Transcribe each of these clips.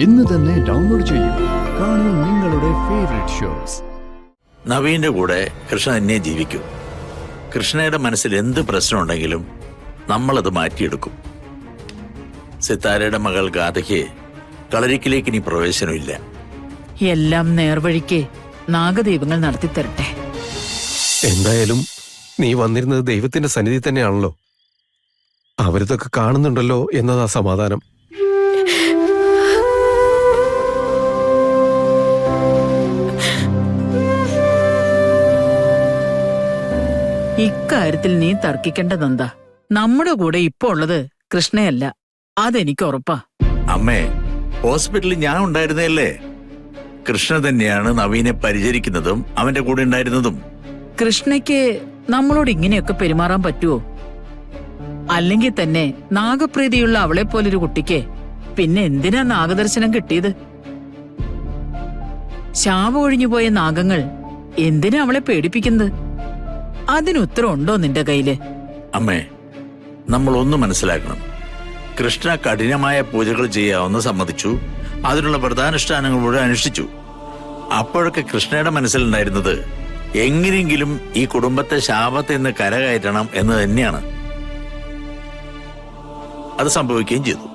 ഇന്ന് തന്നെ ഡൗൺലോഡ് ചെയ്യൂ. കാണൂ നിങ്ങളുടെ ഫേവറേറ്റ് ഷോസ്. നവീന്റെ കൂടെ കൃഷ്ണ തന്നെ ജീവിക്കും. കൃഷ്ണയുടെ മനസ്സിൽ എന്ത് പ്രശ്നമുണ്ടെങ്കിലും നമ്മളത് മാറ്റിയെടുക്കും. സിത്താരയുടെ മകൾ ഗാഥയ്ക്ക് കളരിക്കിലേക്ക് ഇനി പ്രവേശനമില്ല. എല്ലാം നേർവഴിക്ക് നാഗദൈവങ്ങൾ നടത്തിത്തരട്ടെ. എന്തായാലും നീ വന്നിരുന്നത് ദൈവത്തിന്റെ സന്നിധി തന്നെയാണല്ലോ. അവരിതൊക്കെ കാണുന്നുണ്ടല്ലോ എന്നതാ സമാധാനം. ഇക്കാര്യത്തിൽ നീ തർക്കിക്കേണ്ടതെന്താ? നമ്മുടെ കൂടെ ഇപ്പൊ ഉള്ളത് കൃഷ്ണയല്ല, അതെനിക്ക് ഉറപ്പാ. അമ്മേ, ഹോസ്പിറ്റലിൽ ഞാൻ ഉണ്ടായിരുന്നല്ലേ. കൃഷ്ണ തന്നെയാണ് നവീനെ പരിചരിക്കുന്നതും അവന്റെ കൂടെ ഉണ്ടായിരുന്നതും. കൃഷ്ണയ്ക്ക് നമ്മളോട് ഇങ്ങനെയൊക്കെ പെരുമാറാൻ പറ്റുമോ? അല്ലെങ്കിൽ തന്നെ നാഗപ്രീതിയുള്ള അവളെ പോലൊരു കുട്ടിക്ക് പിന്നെ എന്തിനാ നാഗദർശനം കിട്ടിയത്? ശാപം ഒഴിഞ്ഞുപോയ നാഗങ്ങൾ എന്തിനാ അവളെ പേടിപ്പിക്കുന്നത്? അതിനുത്തരം ഉണ്ടോ നിന്റെ കയ്യില്? അമ്മേ, നമ്മൾ ഒന്ന് മനസ്സിലാക്കണം. കൃഷ്ണ കഠിനമായ പൂജകൾ ചെയ്യാമെന്ന് സമ്മതിച്ചു. അതിനുള്ള വ്രതാനുഷ്ഠാനങ്ങൾ മുഴുവൻ അനുഷ്ഠിച്ചു. അപ്പോഴൊക്കെ കൃഷ്ണയുടെ മനസ്സിലുണ്ടായിരുന്നത് എങ്ങനെയെങ്കിലും ഈ കുടുംബത്തെ ശാപത്തിൽ നിന്ന് കരകയറ്റണം എന്ന് തന്നെയാണ്. അത് സംഭവിക്കുകയും ചെയ്തു.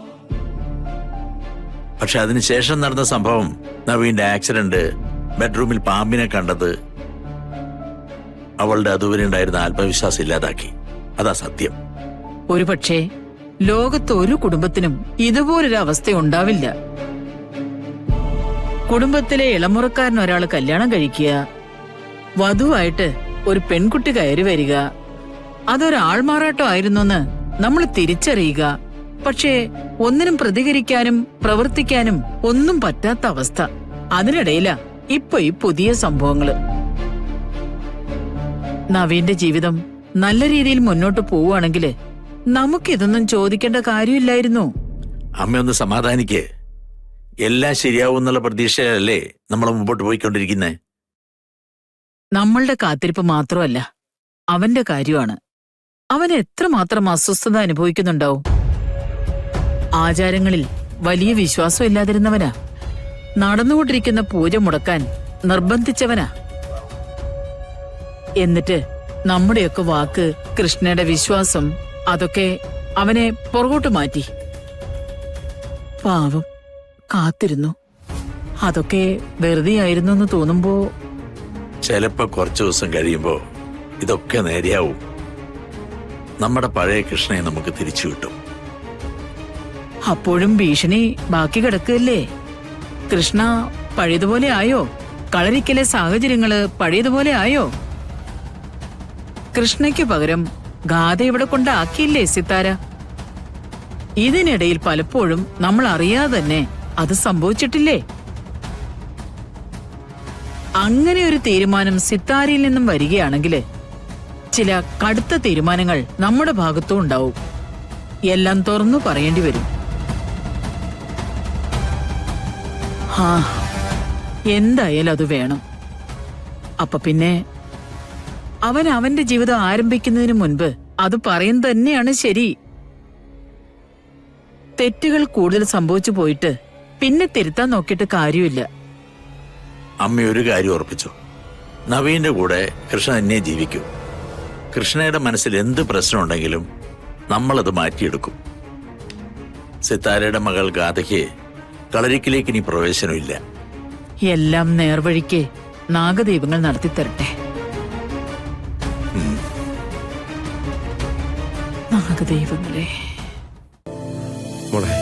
പക്ഷെ അതിനുശേഷം നടന്ന സംഭവം, നവീന്റെ ആക്സിഡന്റ്, ബെഡ്റൂമിൽ പാമ്പിനെ കണ്ടത്, അവളുടെ അതുവരെ ഉണ്ടായിരുന്ന ആത്മവിശ്വാസം ഇല്ലാതാക്കി. അതാ സത്യം. ഒരുപക്ഷെ ലോകത്ത് ഒരു കുടുംബത്തിനും ഇതുപോലൊരു അവസ്ഥ ഉണ്ടാവില്ല. കുടുംബത്തിലെ ഇളമുറക്കാരൻ ഒരാൾ കല്യാണം കഴിക്കുക, വധുവായിട്ട് ഒരു പെൺകുട്ടി കയറി വരിക, അതൊരാൾമാറാട്ടം ആയിരുന്നെന്ന് നമ്മൾ തിരിച്ചറിയുക. പക്ഷേ ഒന്നിനും പ്രതികരിക്കാനും പ്രവർത്തിക്കാനും ഒന്നും പറ്റാത്ത അവസ്ഥ. അതിനിടയിലാ ഇപ്പൊ ഈ പുതിയ സംഭവങ്ങള്. നവീന്റെ ജീവിതം നല്ല രീതിയിൽ മുന്നോട്ട് പോവുകയാണെങ്കില് നമുക്കിതൊന്നും ചോദിക്കേണ്ട കാര്യമില്ലായിരുന്നു. അമ്മയൊന്ന് സമാധാനിക്കേ. എല്ലാം ശരിയാവും എന്നുള്ള പ്രതീക്ഷയല്ലേ നമ്മൾ മുമ്പോട്ട് പോയിക്കൊണ്ടിരിക്കുന്നേ. നമ്മളുടെ കാത്തിരിപ്പ് മാത്രമല്ല, അവന്റെ കാര്യമാണ്. അവൻ എത്രമാത്രം അസ്വസ്ഥത അനുഭവിക്കുന്നുണ്ടാവും. ആചാരങ്ങളിൽ വലിയ വിശ്വാസം ഇല്ലാതിരുന്നവനാ. നടന്നുകൊണ്ടിരിക്കുന്ന പൂജ മുടക്കാൻ നിർബന്ധിച്ചവനാ. എന്നിട്ട് നമ്മുടെയൊക്കെ വാക്ക്, കൃഷ്ണയുടെ വിശ്വാസം, അതൊക്കെ അവനെ പുറകോട്ട് മാറ്റി. പാവം കാത്തിരുന്നു. അതൊക്കെ വെറുതെ ആയിരുന്നു എന്ന് തോന്നുമ്പോ ചിലപ്പോ കുറച്ചു ദിവസം കഴിയുമ്പോ ഇതൊക്കെ നേരെയാവും. നമ്മുടെ പഴയ കൃഷ്ണയെ നമുക്ക് തിരിച്ചു കിട്ടും. അപ്പോഴും ഭീഷണി ബാക്കി കിടക്കുകയല്ലേ? കൃഷ്ണ പഴയതുപോലെ ആയോ? കളരിക്കലെ സാഹചര്യങ്ങള് പഴയതുപോലെ ആയോ? കൃഷ്ണയ്ക്ക് പകരം ഗാഥ ഇവിടെ കൊണ്ടാക്കിയില്ലേ സിത്താര? ഇതിനിടയിൽ പലപ്പോഴും നമ്മൾ അറിയാതെ തന്നെ അത് സംഭവിച്ചിട്ടില്ലേ? അങ്ങനെ ഒരു തീരുമാനം സിത്താരയിൽ നിന്നും വരികയാണെങ്കില് ചില കടുത്ത തീരുമാനങ്ങൾ നമ്മുടെ ഭാഗത്തും ഉണ്ടാവും. എല്ലാം തുറന്നു പറയേണ്ടി വരും. എന്തായാലും അത് വേണം. അപ്പൊ പിന്നെ അവൻ അവന്റെ ജീവിതം ആരംഭിക്കുന്നതിന് മുൻപ് അത് പറയുന്നത് തന്നെയാണ് ശരി. തെറ്റുകൾ കൂടുതൽ സംഭവിച്ചു പോയിട്ട് പിന്നെ തിരുത്താൻ നോക്കിയിട്ട് കാര്യമില്ല. അമ്മ ഒരു കാര്യം ഉറപ്പിച്ചു. നവീന്റെ കൂടെ കൃഷ്ണ തന്നെ ജീവിക്കും. കൃഷ്ണയുടെ മനസ്സിൽ എന്ത് പ്രശ്നമുണ്ടെങ്കിലും നമ്മളത് മാറ്റിയെടുക്കും. സിത്താരയുടെ മകൾ ഗാഥയ്ക്ക് കളരിക്കിലേക്ക് ഇനി പ്രവേശനമില്ല. എല്ലാം നേർവഴിക്ക് നാഗദൈവങ്ങൾ നടത്തിത്തരട്ടെ. നാഗദൈവങ്ങളെ. മോളെ,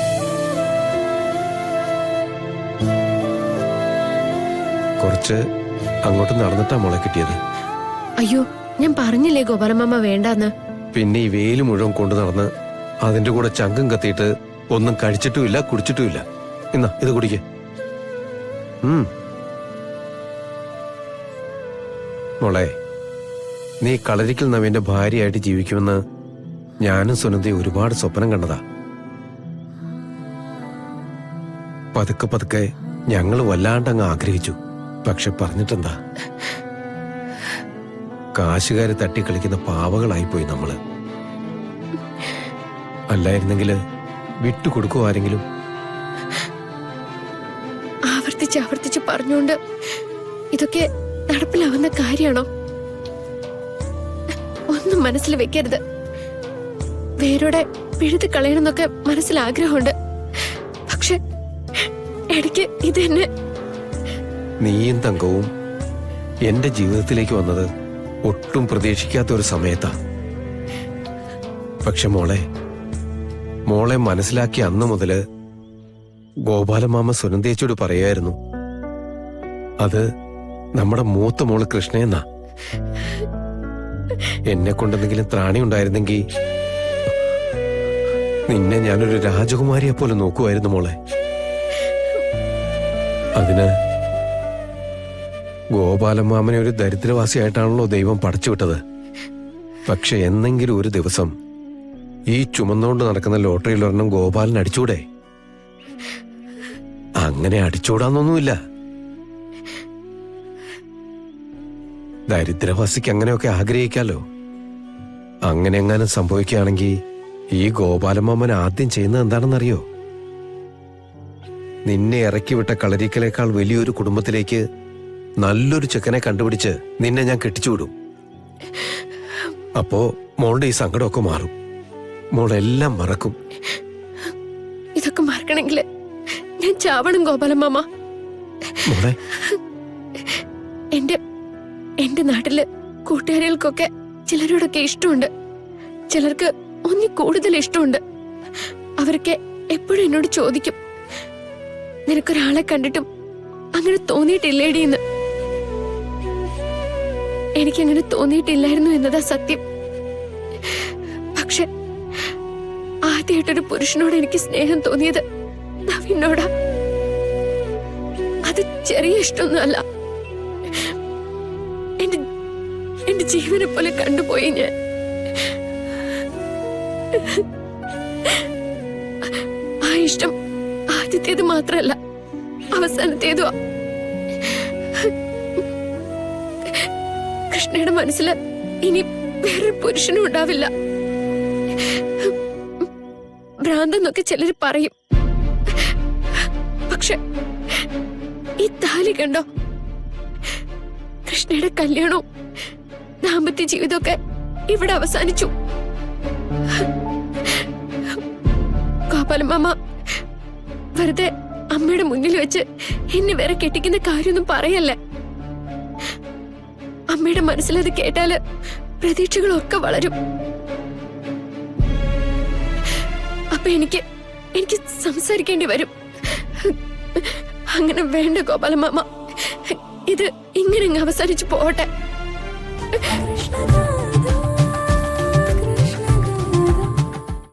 കുറച്ച് അങ്ങോട്ട് നടന്നിട്ടാ മോളെ കിട്ടിയത്. അയ്യോ, ഞാൻ പറഞ്ഞില്ലേ ഗോപാലമ്മ വേണ്ടാന്ന്. പിന്നെ ഈ വെയിൽ മുഴുവൻ കൊണ്ടു നടന്ന് അതിന്റെ കൂടെ ചങ്കം കത്തിയിട്ട് ഒന്നും കഴിച്ചിട്ടുമില്ല, കുടിച്ചിട്ടുമില്ല. എന്നാ ഇത് കുടിക്കേ. മോളെ, നീ കളരിക്കൽ നവീന്റെ ഭാര്യയായിട്ട് ജീവിക്കുമെന്ന് ഞാനും സുനന്ദയും ഒരുപാട് സ്വപ്നം കണ്ടതാ. പതുക്കെ പതുക്കെ ഞങ്ങൾ വല്ലാണ്ടങ്ങ് ആഗ്രഹിച്ചു. പക്ഷെ പറഞ്ഞിട്ടെന്താ, കാശുകാര് തട്ടിക്കളിക്കുന്ന പാവകളായിപ്പോയി നമ്മള്. അല്ലായിരുന്നെങ്കില് വിട്ടുകൊടുക്കുമോ ആരെങ്കിലും? ആവർത്തിച്ച് ആവർത്തിച്ച് പറഞ്ഞുകൊണ്ട് ഇതൊക്കെ നടപ്പിലാവുന്ന കാര്യമാണോ? ഒന്നും മനസ്സിൽ വെക്കരുത്. വേരോടെ പിഴുത് കളയണമെന്നൊക്കെ മനസ്സിൽ ആഗ്രഹമുണ്ട്. പക്ഷെ ഇടയ്ക്ക് ഇത് എന്നെ നീയും തങ്കവും എന്റെ ജീവിതത്തിലേക്ക് വന്നത് ഒട്ടും പ്രതീക്ഷിക്കാത്ത ഒരു സമയത്താ. പക്ഷെ മോളെ മനസ്സിലാക്കിയ അന്ന് മുതല് ഗോപാലമാമ സുനന്ദേച്ചിയോട് പറയായിരുന്നു, അത് നമ്മുടെ മൂത്ത മോള് കൃഷ്ണയെന്നാ. എന്നെ കൊണ്ടെന്തെങ്കിലും ത്രാണി ഉണ്ടായിരുന്നെങ്കിൽ നിന്നെ ഞാനൊരു രാജകുമാരിയെ പോലെ നോക്കുമായിരുന്നു മോളെ. അതിന് ഗോപാലമാമനെ ഒരു ദരിദ്രവാസിയായിട്ടാണല്ലോ ദൈവം പടച്ചുവിട്ടത്. പക്ഷെ എന്നെങ്കിലും ഒരു ദിവസം ഈ ചുമന്നുകൊണ്ട് നടക്കുന്ന ലോട്ടറിയിൽ ഒരെണ്ണം ഗോപാലൻ അടിച്ചൂടെ? അങ്ങനെ അടിച്ചൂടാന്നൊന്നുമില്ല. ദരിദ്രവാസിക്ക് അങ്ങനെയൊക്കെ ആഗ്രഹിക്കാലോ. അങ്ങനെ എങ്ങാനും സംഭവിക്കുകയാണെങ്കിൽ ഈ ഗോപാലമാമൻ ആദ്യം ചെയ്യുന്നത് എന്താണെന്നറിയോ? നിന്നെ ഇറക്കിവിട്ട കളരിക്കലേക്കാൾ വലിയൊരു കുടുംബത്തിലേക്ക് നല്ലൊരു ചെക്കനെ കണ്ടുപിടിച്ച് നിന്നെ ഞാൻ കെട്ടിച്ചുവിടും. അപ്പോ മോളുടെ ഈ സങ്കടമൊക്കെ മാറും. മോളെല്ലാം മറക്കും. ഇതൊക്കെ മറക്കണമെങ്കിൽ ഞാൻ ചാവണം ഗോപാലമാമ. മോളെ, എന്റെ നാട്ടില് കൂട്ടുകാരികൾക്കൊക്കെ ചിലരോടൊക്കെ ഇഷ്ടമുണ്ട്, ചിലർക്ക് ഒന്നി കൂടുതൽ ഇഷ്ടമുണ്ട്. അവരൊക്കെ എപ്പോഴും എന്നോട് ചോദിക്കും, നിനക്കൊരാളെ കണ്ടിട്ടും അങ്ങനെ തോന്നിയിട്ടില്ലേടിയെന്ന്. എനിക്കങ്ങനെ തോന്നിയിട്ടില്ലായിരുന്നു എന്നതാ സത്യം. പക്ഷെ ആദ്യമായിട്ടൊരു പുരുഷനോട് എനിക്ക് സ്നേഹം തോന്നിയത് നവീനോടാ. അത് ചെറിയ ഇഷ്ടമൊന്നുമല്ല. എന്റെ ജീവനെ പോലെ കണ്ടുപോയി ഞാൻ. ആ ഇഷ്ടം ആദ്യത്തേത് മാത്രല്ല, അവസാനത്തേതുവാ. കൃഷ്ണയുടെ മനസ്സിൽ ഇനി വേറൊരു പുരുഷനും ഉണ്ടാവില്ല. ഭ്രാന്തെന്നൊക്കെ ചിലര് പറയും. പക്ഷെ ഈ താലി കണ്ടോ? കൃഷ്ണയുടെ കല്യാണവും ദാമ്പത്യ ജീവിതമൊക്കെ ഇവിടെ അവസാനിച്ചു. ഗോപാലമാമ വെറുതെ അമ്മയുടെ മുന്നിൽ വെച്ച് എന്നെ വേറെ കെട്ടിക്കുന്ന കാര്യമൊന്നും പറയല്ലേ. അമ്മയുടെ മനസ്സിലത് കേട്ടാല് പ്രതീക്ഷകളൊക്കെ വളരും. അപ്പൊ എനിക്ക് സംസാരിക്കേണ്ടി വരും. അങ്ങനെ വേണ്ട ഗോപാലമാമ, ഇത് ഇങ്ങനെ അവസാനിച്ചു പോട്ടെ.